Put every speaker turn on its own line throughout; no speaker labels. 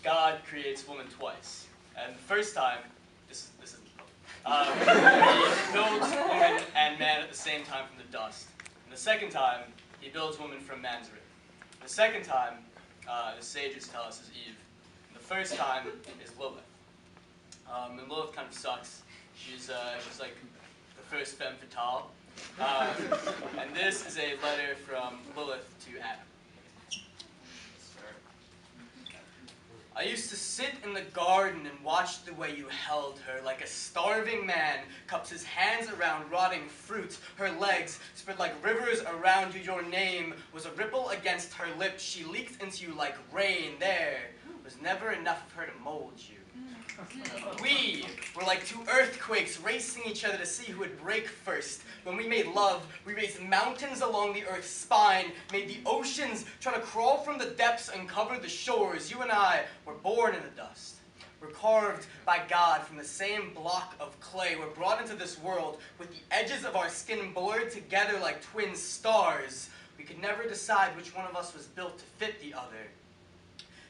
God creates woman twice. And the first time, this is he builds woman and man at the same time from the dust. And the second time, he builds woman from man's rib. The second time, the sages tell us, is Eve. And the first time is Lilith. And Lilith kind of sucks. She's like the first femme fatale. And this is a letter from Lilith to Adam. I used to sit in the garden and watch the way you held her, like a starving man cups his hands around rotting fruit. Her legs spread like rivers around you. Your name was a ripple against her lips. She leaked into you like rain. There was never enough of her to mold you. We were like two earthquakes racing each other to see who would break first. When we made love, we raised mountains along the earth's spine, made the oceans try to crawl from the depths and cover the shores. You and I were born in the dust. We're carved by God from the same block of clay. We're brought into this world with the edges of our skin blurred together like twin stars. We could never decide which one of us was built to fit the other.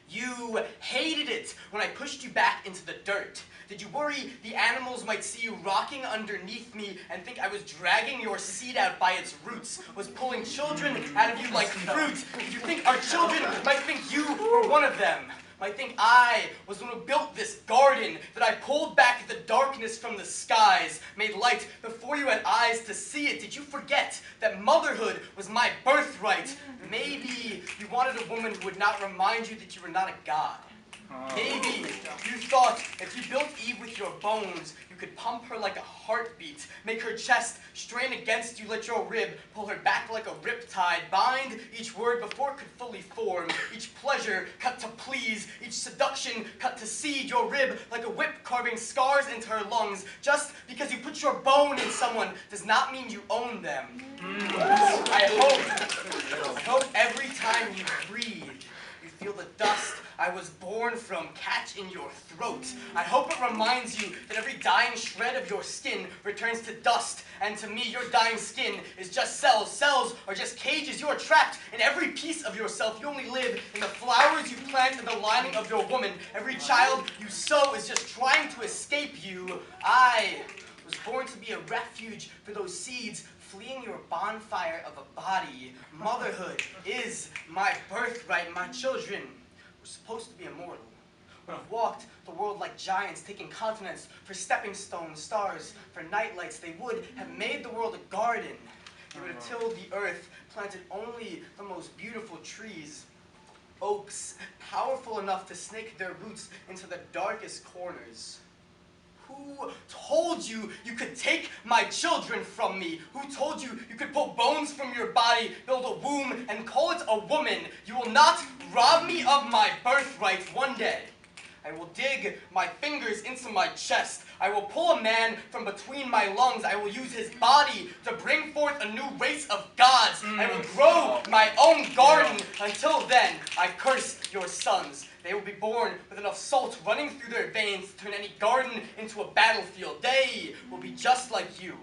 You hated it when I pushed you back into the dirt. Did you worry the animals might see you rocking underneath me and think I was dragging your seed out by its roots, was pulling children out of you like fruit? Did you think our children might think you were one of them? Might think I was the one who built this garden, that I pulled back the darkness from the skies, made light before you had eyes to see it? Did you forget that motherhood was my birthright? Maybe you wanted a woman who would not remind you that you were not a god. Maybe you thought if you built Eve with your bones, you could pump her like a heartbeat, make her chest strain against you, let your rib pull her back like a riptide, bind each word before it could fully form, each pleasure cut to please, each seduction cut to seed, your rib like a whip carving scars into her lungs. Just because you put your bone in someone does not mean you own them. I hope every time you breathe, you feel the dust I was born from catch in your throat. I hope it reminds you that every dying shred of your skin returns to dust, and to me your dying skin is just cells. Cells are just cages. You are trapped in every piece of yourself. You only live in the flowers you plant in the lining of your woman. Every child you sow is just trying to escape you. I was born to be a refuge for those seeds fleeing your bonfire of a body. Motherhood is my birthright. My children were supposed to be immortal. Would have walked the world like giants, taking continents for stepping stones, stars for nightlights. They would have made the world a garden. They would have tilled the earth, planted only the most beautiful trees. Oaks, powerful enough to snake their roots into the darkest corners. Who told you you could take my children from me? Who told you you could pull bones from your body, build a womb, and call it a woman? You will not rob me of my birthright. One day, I will dig my fingers into my chest. I will pull a man from between my lungs. I will use his body to bring forth a new race of gods. I will grow my own garden. Until then, I curse your sons. They will be born with enough salt running through their veins to turn any garden into a battlefield. They will be just like you.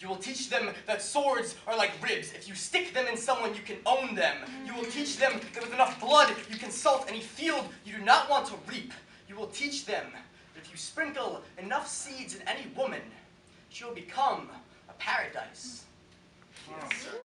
You will teach them that swords are like ribs. If you stick them in someone, you can own them. You will teach them that with enough blood, you can salt any field you do not want to reap. You will teach them that if you sprinkle enough seeds in any woman, she will become a paradise. Yes, sir.